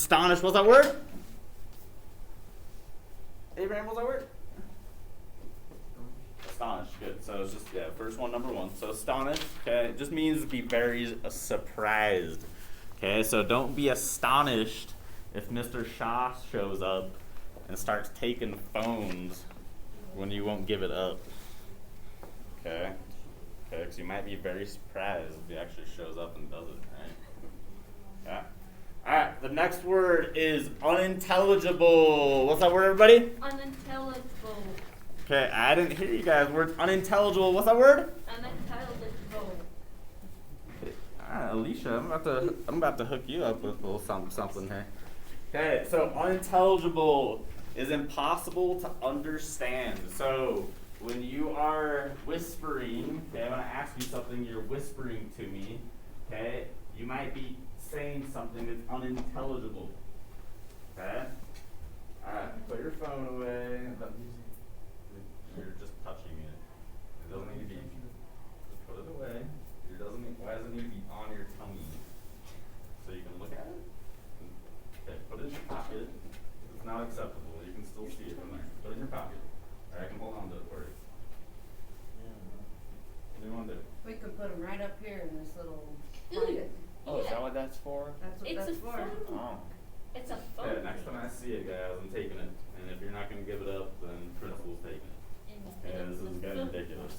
Astonished, what's that word? Abraham, what's that word? Astonished, good. So it's just, first one, number one. So astonished, okay, it just means to be very surprised. Okay, so don't be astonished if Mr. Shaw shows up and starts taking phones when you won't give it up. Okay, because you might be very surprised if he actually shows up and does it, right? Yeah. All right, the next word is unintelligible. What's that word, everybody? Unintelligible. Okay, I didn't hear you guys. Word unintelligible. What's that word? Unintelligible. Okay, all right, Alicia, I'm about to hook you up with a little something here. Okay, so unintelligible is impossible to understand. So when you are whispering, okay, when I ask you something, you're whispering to me. Okay, you might be saying something that's unintelligible. Okay? Alright, put your phone away. You're just touching it. It doesn't need to be. Just put it away. Why does it need to be on your tummy? So you can look at it? Okay, put it in your pocket. It's not acceptable. You can still see it from there. Put it in your pocket. Alright, I can hold on to it for you. What do you want to do? We could put them right up here in this little pocket. Oh, is that what that's for? That's what It's that's a for. phone. Oh. It's a phone. Yeah, next time I see it, guys, I'm taking it. And if you're not going to give it up, then principal's taking it. Yeah, this is getting ridiculous.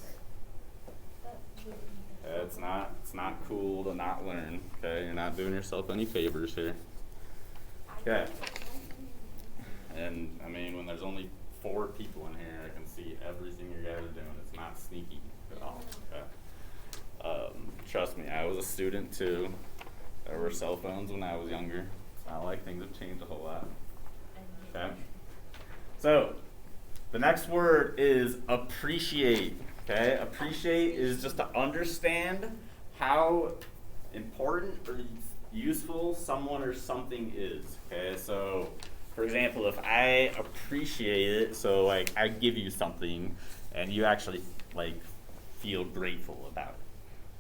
It's not cool to not learn. Okay, you're not doing yourself any favors here. Okay. And I mean, when there's only 4 people in here, I can see everything you guys are doing. It's not sneaky at all. Okay. Trust me, I was a student too. There were cell phones when I was younger. It's not like things have changed a whole lot. Okay. So, the next word is appreciate. Okay, appreciate is just to understand how important or useful someone or something is. Okay, so for example, if I appreciate it, so like I give you something and you actually like feel grateful about it.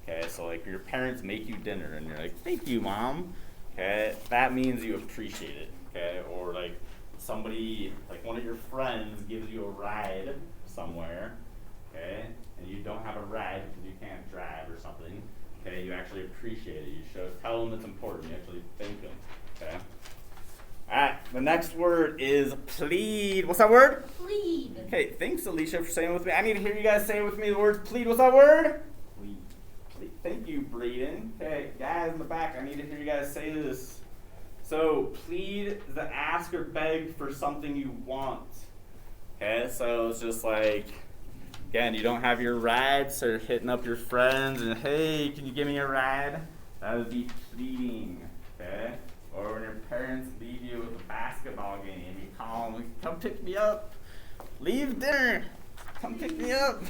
Okay, so like your parents make you dinner and you're like, thank you, Mom. Okay, that means you appreciate it. Okay, or like somebody, like one of your friends gives you a ride somewhere, okay, and you don't have a ride because you can't drive or something, okay, you actually appreciate it. You tell them it's important. You actually thank them, okay. All right, the next word is plead. What's that word? Plead. Okay, thanks, Alicia, for saying it with me. I need to hear you guys say it with me. The word plead. What's that word? Plead. Plead. Thank you, Braden. Okay, guys in the back, I need to hear you guys say this. So, plead is to ask or beg for something you want. Okay, so it's just like, again, you don't have your ride, so you're hitting up your friends and, hey, can you give me a ride? That would be pleading, okay? Or when your parents leave you with a basketball game, you call them, come pick me up. Leave dinner. Come pick me up.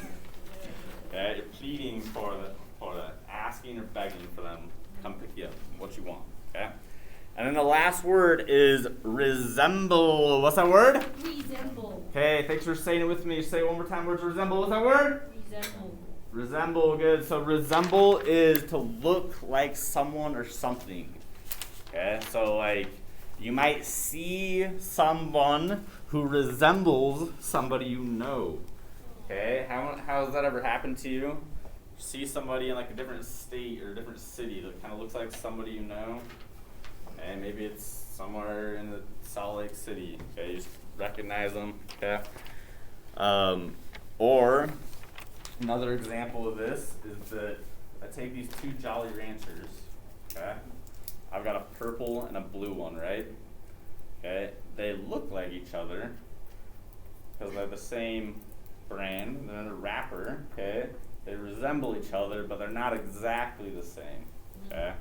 Okay, you're pleading for the asking or begging for them to come pick you up, what you want, okay? And then the last word is resemble. What's that word? Resemble. Okay, thanks for saying it with me. Say it one more time. What's resemble? What's that word? Resemble. Resemble, good. So resemble is to look like someone or something. Okay, so like you might see someone who resembles somebody you know. Okay, how has that ever happened to you? See somebody in like a different state or a different city that kind of looks like somebody you know? And maybe it's somewhere in the Salt Lake City. Okay, you just recognize them. Okay. Or another example of this is that I take these 2 Jolly Ranchers. Okay. I've got a purple and a blue one, right? Okay. They look like each other because they're the same brand. They're in a wrapper. Okay. They resemble each other, but they're not exactly the same. Okay.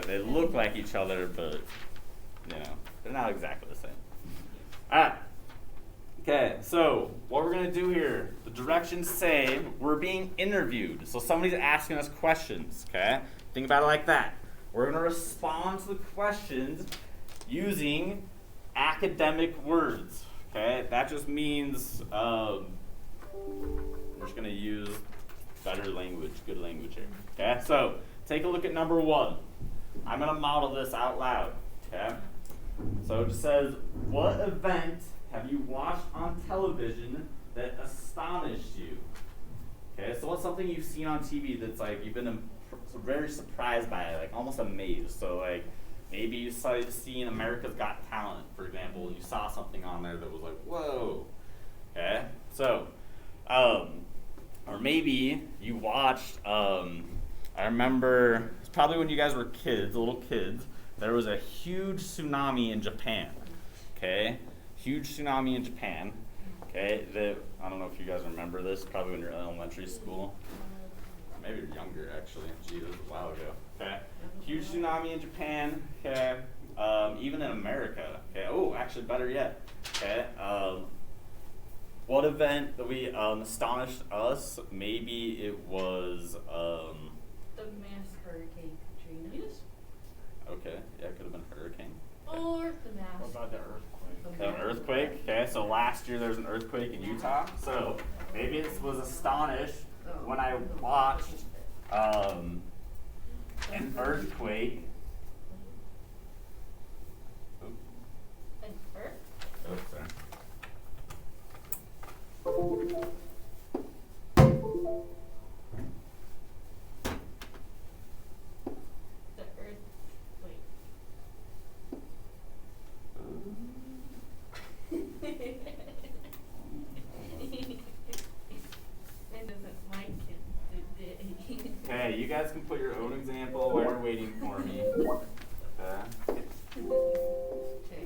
They look like each other, but, you know, they're not exactly the same. All right. Okay, so what we're going to do here, the directions say we're being interviewed. So somebody's asking us questions, okay? Think about it like that. We're going to respond to the questions using academic words, okay? That just means we're just going to use better language, good language here, okay? So take a look at number 1. I'm gonna model this out loud, okay? So it just says, what event have you watched on television that astonished you? Okay, so what's something you've seen on TV that's like you've been very surprised by it, like almost amazed. So like maybe you seen America's Got Talent, for example, and you saw something on there that was like, whoa. Okay, so or maybe you watched. I remember it's probably when you guys were kids, little kids. There was a huge tsunami in Japan. Okay, huge tsunami in Japan. Okay, I don't know if you guys remember this. Probably when you're in elementary school. Maybe you're younger actually. Gee, this was a while ago. Okay, huge tsunami in Japan. Okay, even in America. Okay. Oh, actually, better yet. Okay. What event that we astonished us? Maybe it was. The mass Hurricane Katrina. Yes. Okay, yeah, it could have been a hurricane. Or the mass. What about the earthquake? An earthquake. Okay, so last year there was an earthquake in Utah. So maybe it was astonished when I watched an earthquake. Oop. An earth? Oh, sorry. The earth. Wait. It doesn't like it today. Okay, you guys can put your own example while you're waiting for me. Okay. Okay,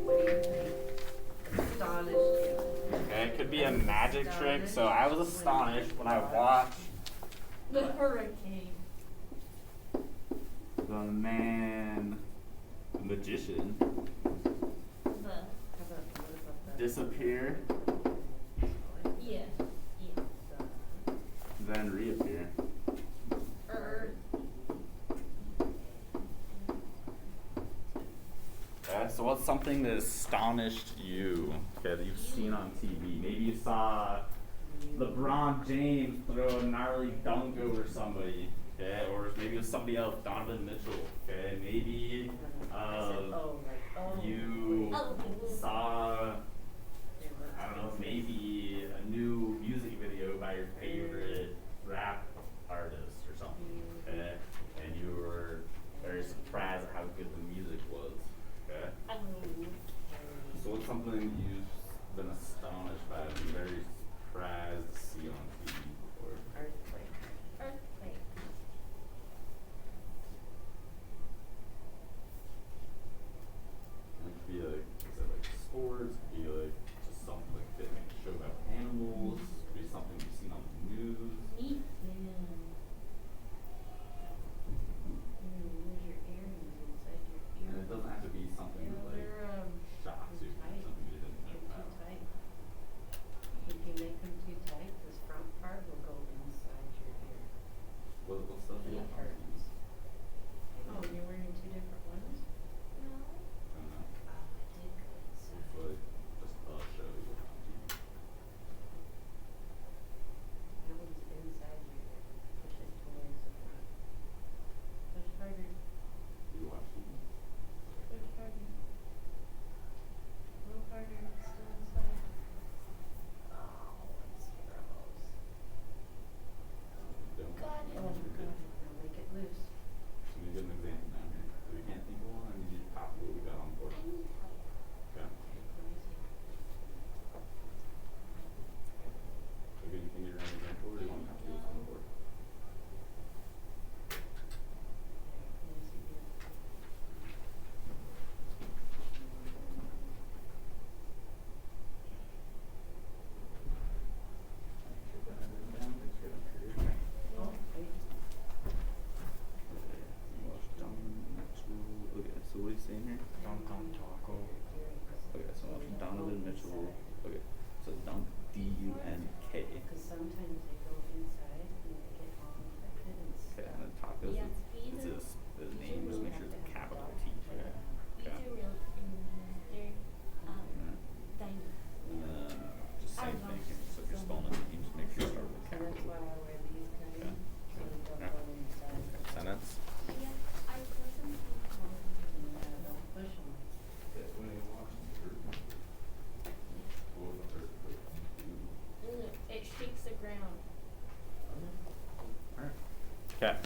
what do you think? Astonished you. Okay, it could be a magic trick. So I was astonished when I watched The hurricane. the magician The How about, what about that? disappear, yeah. Yeah. then reappear. Earth. Okay, so what's something that astonished you? Okay, that you've seen on TV. Maybe you saw LeBron James throw a gnarly dunk over somebody. Okay, or maybe it was somebody else, Donovan Mitchell. Okay, maybe you saw, I don't know, maybe a new music video by your favorite rap artist or something. Okay, and you were very surprised at how good the music was. Okay. So what's something you've been astonished by, been very surprised to see on TV before? Earthquake. Earthquake. It could be like, is it like sports? It could be like just something like that, like a show about animals. It could be something you've seen on the news. Meat. Lose your earrings inside your ear. And it doesn't have to be something that like shocks you, tight. something you didn't know Too about. tight. If you make them too tight, this front part will go inside your ear. What stuff do you It want on TV? hurts. Oh, you're wearing two different ones? No. I don't know. Oh, it did go inside. Hopefully, just a show you on TV. That one's inside your ear. Push it towards the front. Push harder. Do you watch TV? Push harder. A little harder. It's still inside. Oh, it's gross. Don't. Got it. Oh, God. Now make it loose. Let me get an example down here. If we can't think of one, I need you to copy what we got on board. I need help. Okay. Let me see. So can you get your own example, or do you want to copy what's on the board? Let me see here. Put that down, make sure that's clear. Oh, wait. Okay, so what are you saying here? Dunk on taco. Okay, so Donovan Mitchell. Okay, so dunk D-U-N-K. Because sometimes they go inside and they get all infected and Okay, stuff. and then tacos. Yeah, It's his name. Just make sure it's a capital T. Okay. These Okay. are real. They're diamond. And then just I same don't thing know. here. So if you're spelling it, you just make sure you start with a So that's capital. why I wear these kind Okay. so they don't Yeah. go inside. Sentence. Yeah, I wasn't. Okay.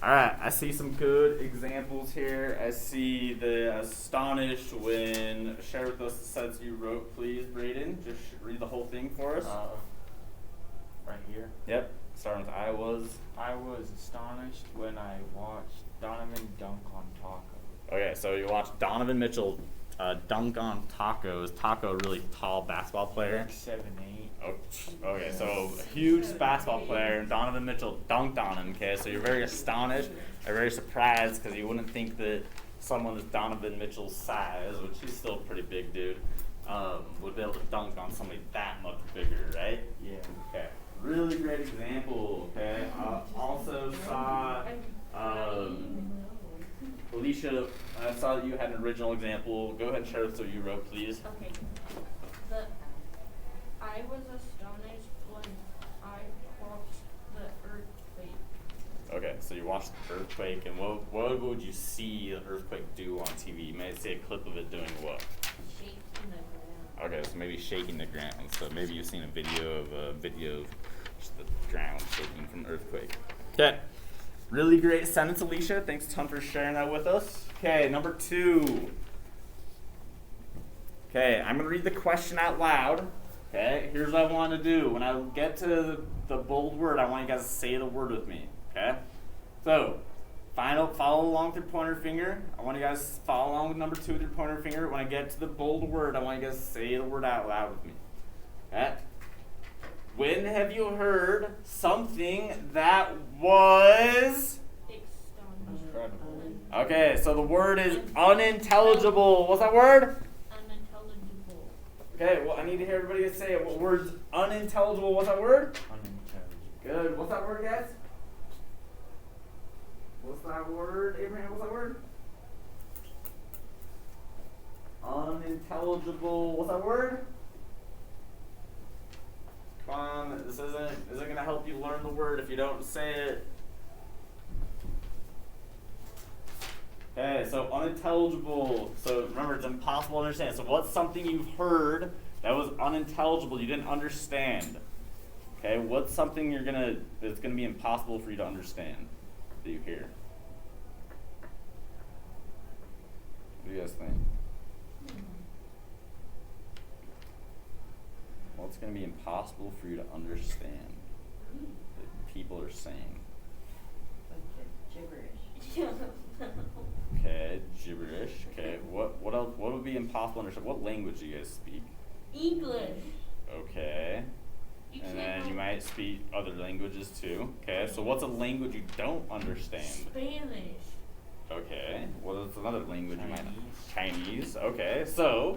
All right, I see some good examples here. I see the astonished when share with us the sentence you wrote, please, Braden. Just read the whole thing for us. Right here. Yep. Starting with I was. I was astonished when I watched Donovan dunk on Taco. Okay, so you watched Donovan Mitchell dunk on Tacos. Taco, really tall basketball player. Like 7'8". Okay, so a huge basketball player, and Donovan Mitchell dunked on him. Okay, so you're very astonished, or very surprised, because you wouldn't think that someone is Donovan Mitchell's size, which he's still a pretty big dude, would be able to dunk on somebody that much bigger, right? Yeah. Okay, really great example. Okay, also saw Alicia. I saw that you had an original example. Go ahead and share what you wrote, please. Okay. I was astonished when I watched the earthquake. Okay, so you watched the earthquake, and what would you see the earthquake do on TV? You might see a clip of it doing what? Shaking the ground. Okay, so maybe shaking the ground. So maybe you've seen a video of just the ground shaking from the earthquake. Okay, really great sentence, Alicia. Thanks a ton for sharing that with us. Okay, number 2. Okay, I'm gonna read the question out loud. Okay, here's what I want to do. When I get to the bold word, I want you guys to say the word with me. Okay? So, follow along with your pointer finger. I want you guys to follow along with number 2 with your pointer finger. When I get to the bold word, I want you guys to say the word out loud with me. Okay? When have you heard something that was... Incredible. Okay, so the word is unintelligible. What's that word? Unintelligible. Okay, well, I need to hear everybody say it. What word's unintelligible? What's that word? Unintelligible. Good. What's that word, guys? What's that word, Abraham? What's that word? Unintelligible. What's that word? Come on, this isn't gonna help you learn the word if you don't say it. Okay, so unintelligible. So remember, it's impossible to understand. So what's something you've heard that was unintelligible, you didn't understand? Okay, what's something that's gonna be impossible for you to understand that you hear? What do you guys think? What's gonna be impossible for you to understand that people are saying? Bunch of gibberish. Okay, gibberish. Okay, what else? What would be impossible to understand? What language do you guys speak? English. Okay. You And can't then you might speak other languages too. Okay, so what's a language you don't understand? Spanish. Okay, well, that's another language you might Chinese. Chinese. Okay, so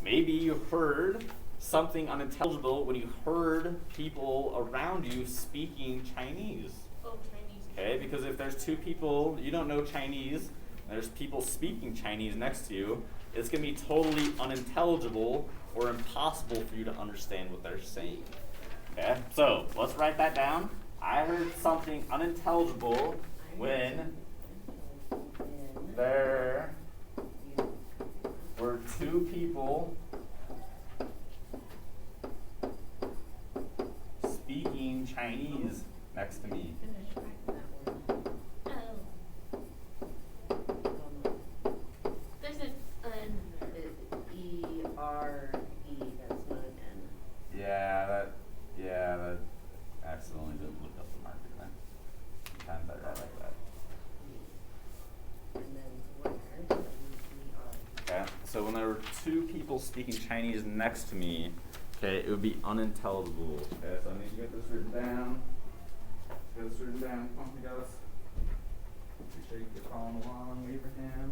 maybe you heard something unintelligible when you heard people around you speaking Chinese. Oh, Chinese. Okay, because if there's 2 people, you don't know Chinese, and there's people speaking Chinese next to you, it's going to be totally unintelligible or impossible for you to understand what they're saying. Okay, so let's write that down. I heard something unintelligible when there were 2 people speaking Chinese next to me. Finish writing that word. Oh. There's an E-R-E, that's not an N. Yeah, that accidentally didn't look up the marker then. Sometimes I write like that. And then where? E-R. Okay, so when there were 2 people speaking Chinese next to me, okay, it would be unintelligible. Okay, so I need to get this written down. Get this written down. Come on, you guys. Appreciate you following along, Abraham.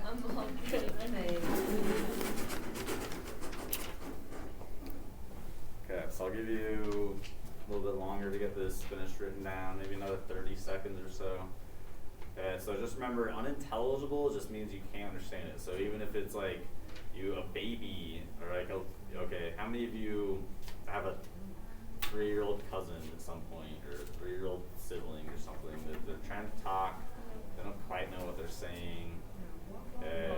I'm all good. Okay, so I'll give you a little bit longer to get this finished written down, maybe another 30 seconds or so. Okay, so just remember, unintelligible just means you can't understand it. So even if it's like a baby, or like okay, how many of you have a 3-year-old cousin at some point, or a 3-year-old sibling or something that they're trying to talk, they don't quite know what they're saying. Okay.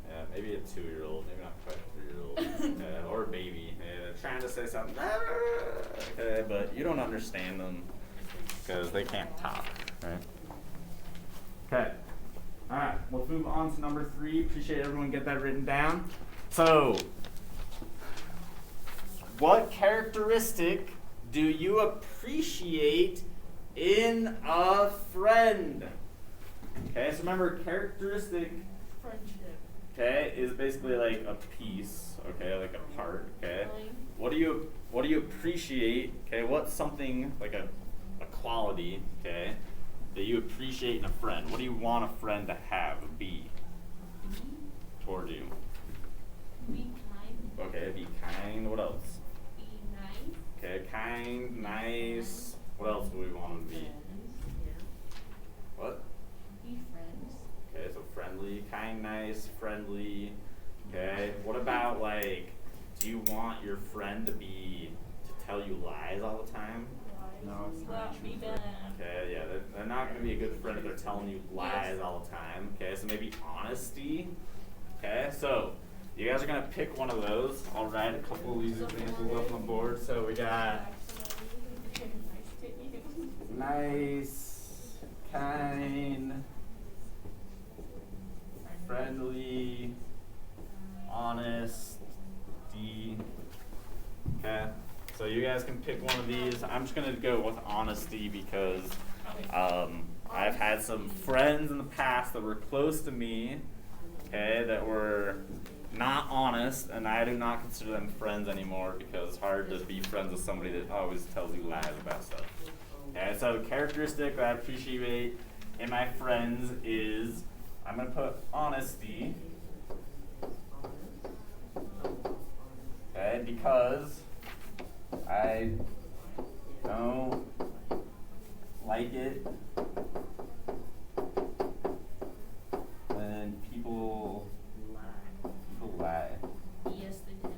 Yeah, maybe a 2-year-old, maybe not quite a 3-year-old, or a baby. Yeah, they're trying to say something, okay, but you don't understand them because they can't talk, right? Okay. All right, let's move on to number 3. Appreciate everyone get that written down. So, what characteristic do you appreciate in a friend? Okay, so remember, characteristic, Friendship. okay, is basically like a piece, okay, like a part, okay. Feeling. What do you appreciate? Okay, what's something like a quality, okay, that you appreciate in a friend? What do you want a friend to have, be toward you? Be kind. Okay, be kind. What else? Be nice. Okay, kind, nice. What else do we want them to be? What? Be friends. Okay, so friendly, kind, nice, friendly. Okay, what about like, do you want your friend to tell you lies all the time? No, it's not That be true. bad. Okay, yeah, they're not going to be a good friend if they're telling you lies all the time. Okay, so maybe honesty. Okay, so you guys are going to pick one of those. I'll write a couple of these examples up on the board. So we got nice, kind, friendly, honesty. Okay, so you guys can pick one of these. I'm just gonna go with honesty because I've had some friends in the past that were close to me, okay, that were not honest, and I do not consider them friends anymore because it's hard to be friends with somebody that always tells you lies about stuff. Okay, so the characteristic that I appreciate in my friends is, I'm going to put honesty, okay, because I don't like it when people lie. Yes, they do.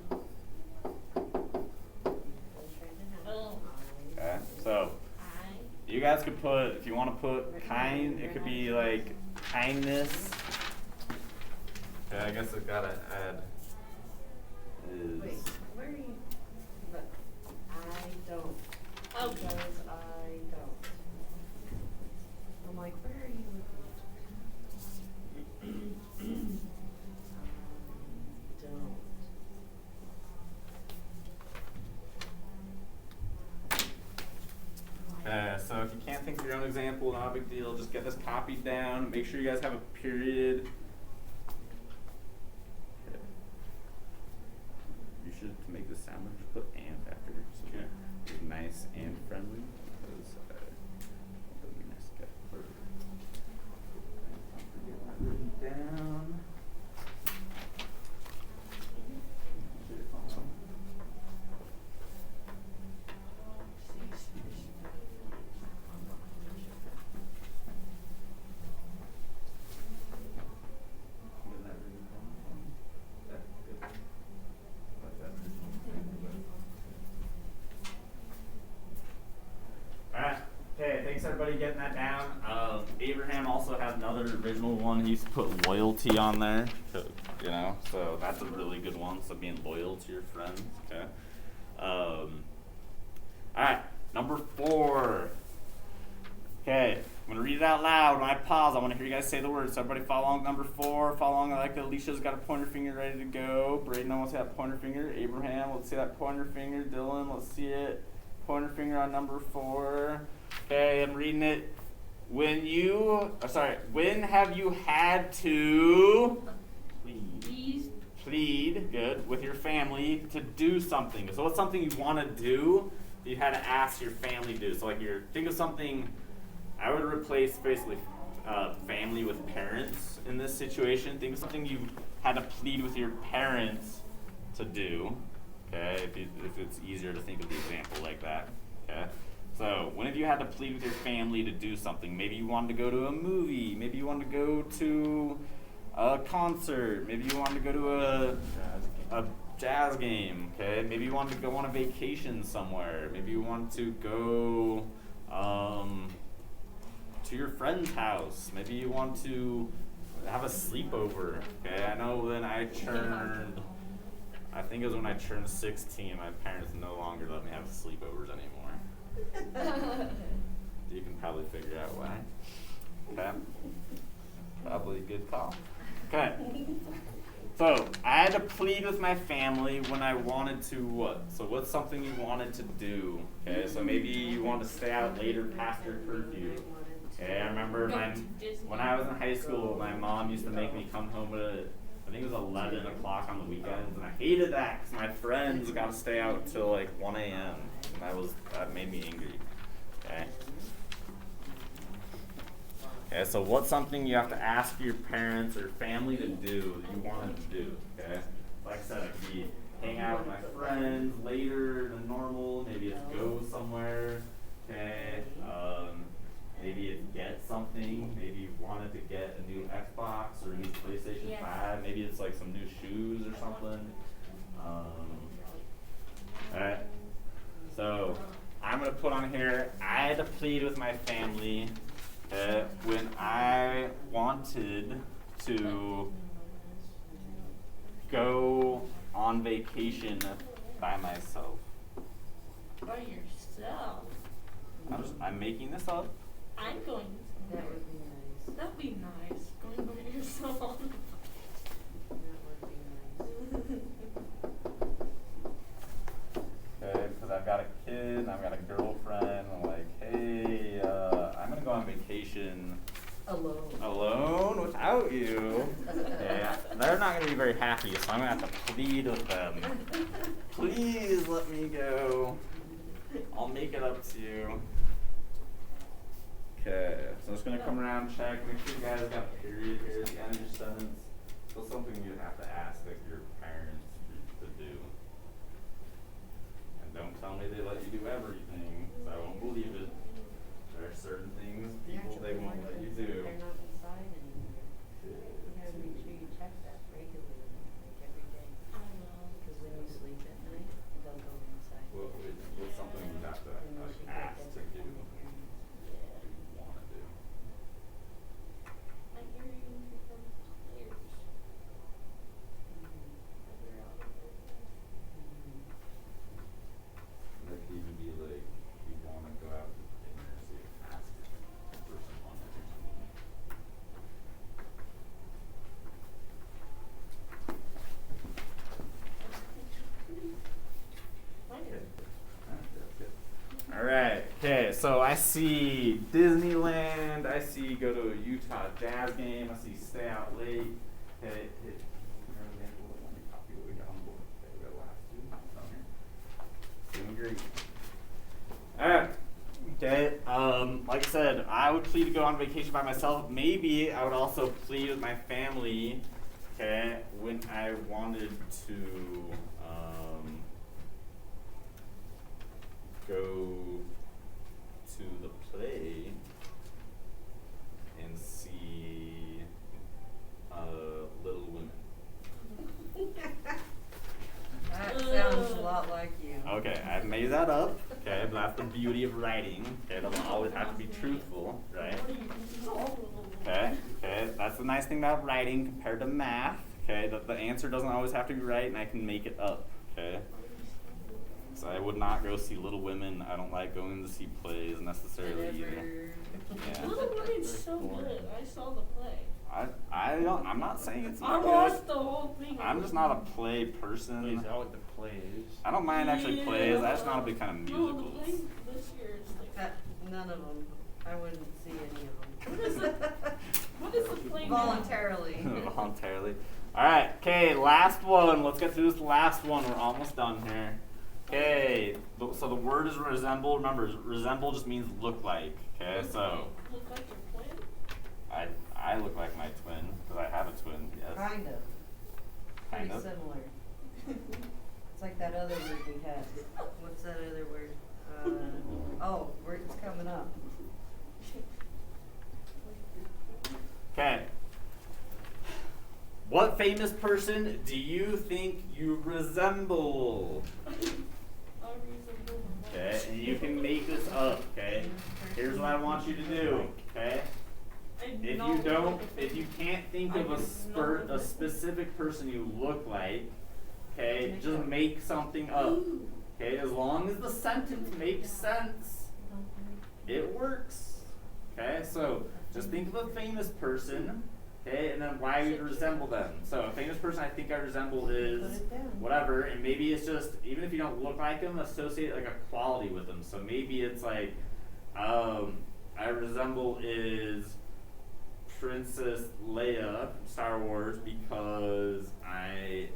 Okay, so you guys could put, if you want to put kind, it could be like kindness. Okay, I guess I've got to add is. Wait, where are you? But I don't. Okay. Because I don't. I'm like, where are you with don't. So if you can't think of your own example, not a big deal. Just get this copied down. Make sure you guys have a period. Okay. You should, to make this sound, just put and after. So yeah, it's nice and friendly. Because that would be nice to get written down. Alright, okay, thanks everybody getting that down. Abraham also has another original one. He's put loyalty on there, you know, so that's a really good one. So being loyal to your friends, okay. Alright, number 4. Okay, I'm gonna read it out loud. When I pause, I want to hear you guys say the words. So everybody follow along. Number 4, follow along. I like that Alicia's got a pointer finger ready to go. Braden, I want to see that pointer finger. Abraham, let's see that pointer finger. Dylan, let's see it. Pointer finger on number 4. Okay, I'm reading it. When have you had to plead, good, with your family to do something? So what's something you want to do that you had to ask your family to do? So like think of something, I would replace basically family with parents in this situation. Think of something you had to plead with your parents to do. Okay, if it's easier to think of the example like that. Okay. So, when have you had to plead with your family to do something? Maybe you wanted to go to a movie. Maybe you wanted to go to a concert. Maybe you wanted to go to a jazz game. Okay. Maybe you wanted to go on a vacation somewhere. Maybe you wanted to go to your friend's house. Maybe you want to have a sleepover. Okay. I know when I think it was when I turned 16, my parents no longer let me have sleepovers anymore. You can probably figure out why. Okay. Probably a good call. Okay. So, I had to plead with my family when I wanted to what? So, what's something you wanted to do? Okay, so maybe you want to stay out later past your curfew. Okay, I remember when I was in high school, my mom used to make me come home at I think it was 11 o'clock on the weekends, and I hated that because my friends got to stay out till like 1 a.m. And that made me angry. Okay. Okay, so what's something you have to ask your parents or family to do that you wanted to do? Okay. Like I said, it could be hang out with my friends later than normal. Maybe it's go somewhere. Okay. Maybe it's get something. Maybe you wanted to get a new Xbox or a new PlayStation 5. Maybe it's like some new shoes or something. Alright. So I'm gonna put on here, I had to plead with my family when I wanted to go on vacation by myself. By yourself. I'm making this up. I'm going. That would be nice. That'd be nice. Going by yourself. That would be nice. Okay, because I've got a kid and I've got a girlfriend. I'm like, hey, I'm gonna go on vacation alone without you. Yeah, they're not gonna be very happy, so I'm gonna have to plead with them. Please let me go. I'll make it up to you. Okay, so I'm just gonna come around, check, make sure you guys got a period here at the end of your sentence. So something you have to ask like your parents to do. And don't tell me they let you do everything, because I won't believe it. There are certain things people they won't let you do. They're not inside anymore. You gotta make sure you check that regularly, like every day. I know. Because when you sleep at night, they'll go inside. What's something you have to like, ask to do? Want to do? My earrings are from players. They're out of there. That could even be like you want to go out to dinner, so you ask for someone or something. All right. Okay. So I see Disneyland. I see go to a Utah Jazz game. I see stay out late. Okay. Copy what we got on board. Okay, we got the last two. Doing great. All right. Okay. Like I said, I would plead to go on vacation by myself. Maybe I would also plead with my family. Okay, when I wanted to go to the play and see Little Women. That sounds a lot like you. Okay, I made that up. Okay, but that's the beauty of writing. Okay, it doesn't always have to be truthful, right? Okay, that's the nice thing about writing compared to math. Okay, the answer doesn't always have to be right, and I can make it up. Okay, so I would not go see Little Women. I don't like going to see plays necessarily either. Yeah. Little Women's so good. I saw the play. I'm not saying it's I not watched good. the whole thing. I'm just not a play person. Plays out the plays. I don't mind actually plays. I'm just not a big fan of No, the musicals. play this year is like. None of them. I wouldn't see any of What is them. What is the play now? Voluntarily. Voluntarily. All right. Okay. Last one. Let's get through this last one. We're almost done here. Okay. So the word is resemble. Remember, resemble just means look like. Okay. So Look like your twin? I look like my twin because I have a twin. Yes. Kind of. Kind Pretty of. similar. It's like that other word we had. What's that other word? It's coming up. Okay. What famous person do you think you resemble? Okay, and you can make this up, okay? Here's what I want you to do, okay? If you can't think of a specific person you look like, okay, just make something up. Okay, as long as the sentence makes sense, it works. Okay, so just think of a famous person, okay, and then why we resemble them. So a famous person I think I resemble is whatever, and maybe it's just, even if you don't look like them, associate like a quality with them. So maybe it's like, I resemble is Princess Leia from Star Wars because I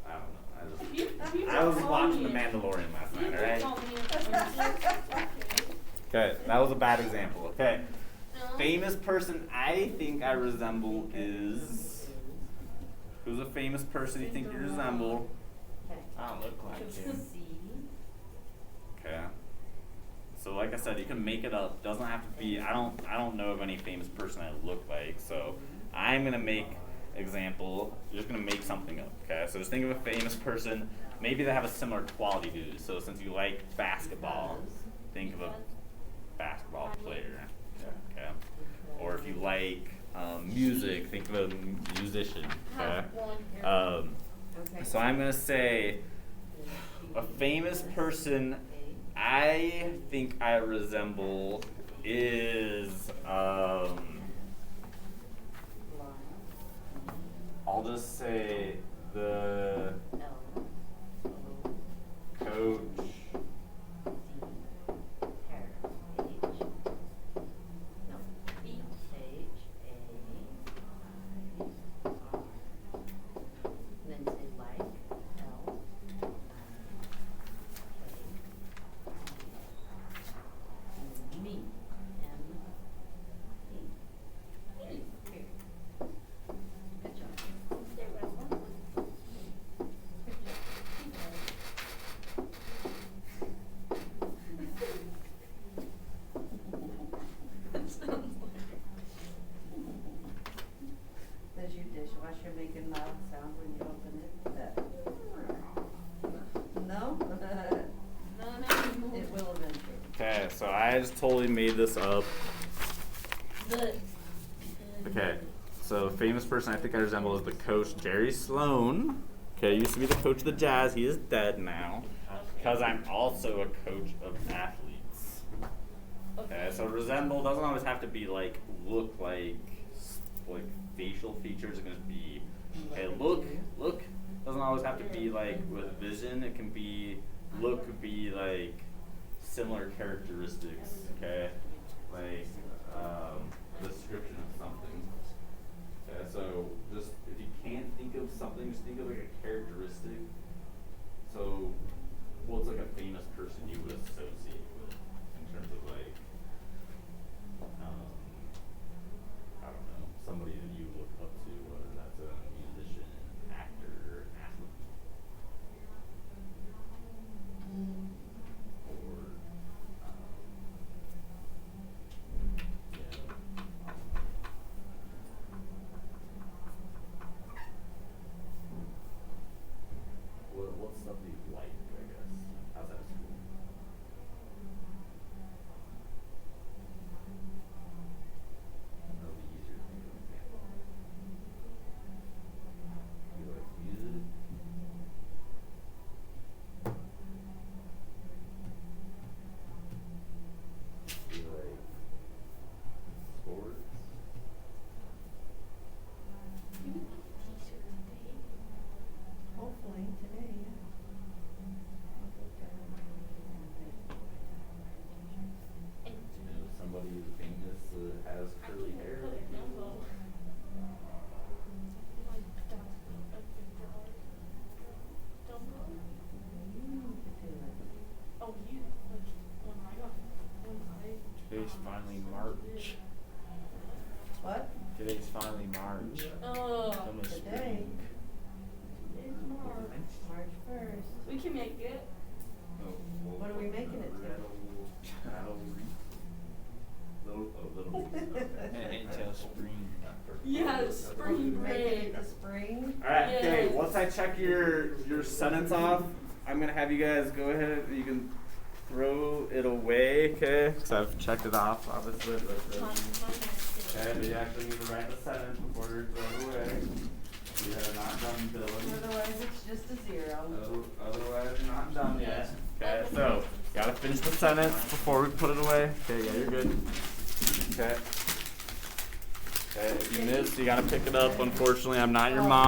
don't know. I was watching The Mandalorian last night, alright? Okay, that was a bad example. Okay. Famous person I think I resemble is. Who's a famous person you think you resemble? I don't look like him. Okay. So like I said, you can make it up. Doesn't have to be. I don't know of any famous person I look like. So I'm gonna make example. You're just gonna make something up. Okay. So just think of a famous person. Maybe they have a similar quality to you. So since you like basketball, think of a basketball player. Okay. Or if you like music, think of a musician. Okay. So I'm gonna say a famous person I think I resemble is I'll just say the coach. Does your dishwasher make a loud sound when you open it? No? It will eventually. Okay, so I just totally made this up. Okay, so famous person I think I resemble is the coach Jerry Sloan. Okay, used to be the coach of the Jazz. He is dead now. Because I'm also a coach of athletes. Okay, so resemble doesn't always have to be like look like facial features. It can just be look. Doesn't always have to be like with vision. It can be look could be like similar characteristics. Okay, like description of something. Okay, so just if you can't think of something, just think of like a characteristic. So what's like a famous person you would associate with in terms of like I don't know, somebody that you look up to, whether that's a musician, actor, athlete, or what stuff do you like, I guess, outside of school? That'll be easier to think of an example. You like music? You like sports? Hopefully today, yeah. You know, somebody famous has curly hair. Like you. Today's finally March. What? Today's finally March. Oh. Almost Today. spring. first? We can make it. What are we making it to? Until spring. Yeah, spring Make it break. to spring? Alright, okay, Yes. once I check your sentence off, I'm gonna have you guys go ahead, you can throw it away, okay? Because I've checked it off, obviously. But, okay, but you actually need to write the sentence before you throw it away. You have not done billing. Otherwise, it's just a zero. Otherwise, not done yet. Okay, so gotta finish the sentence before we put it away. Okay, yeah, you're good. Okay. Okay, if you miss, you gotta pick it up. Unfortunately, I'm not your mom.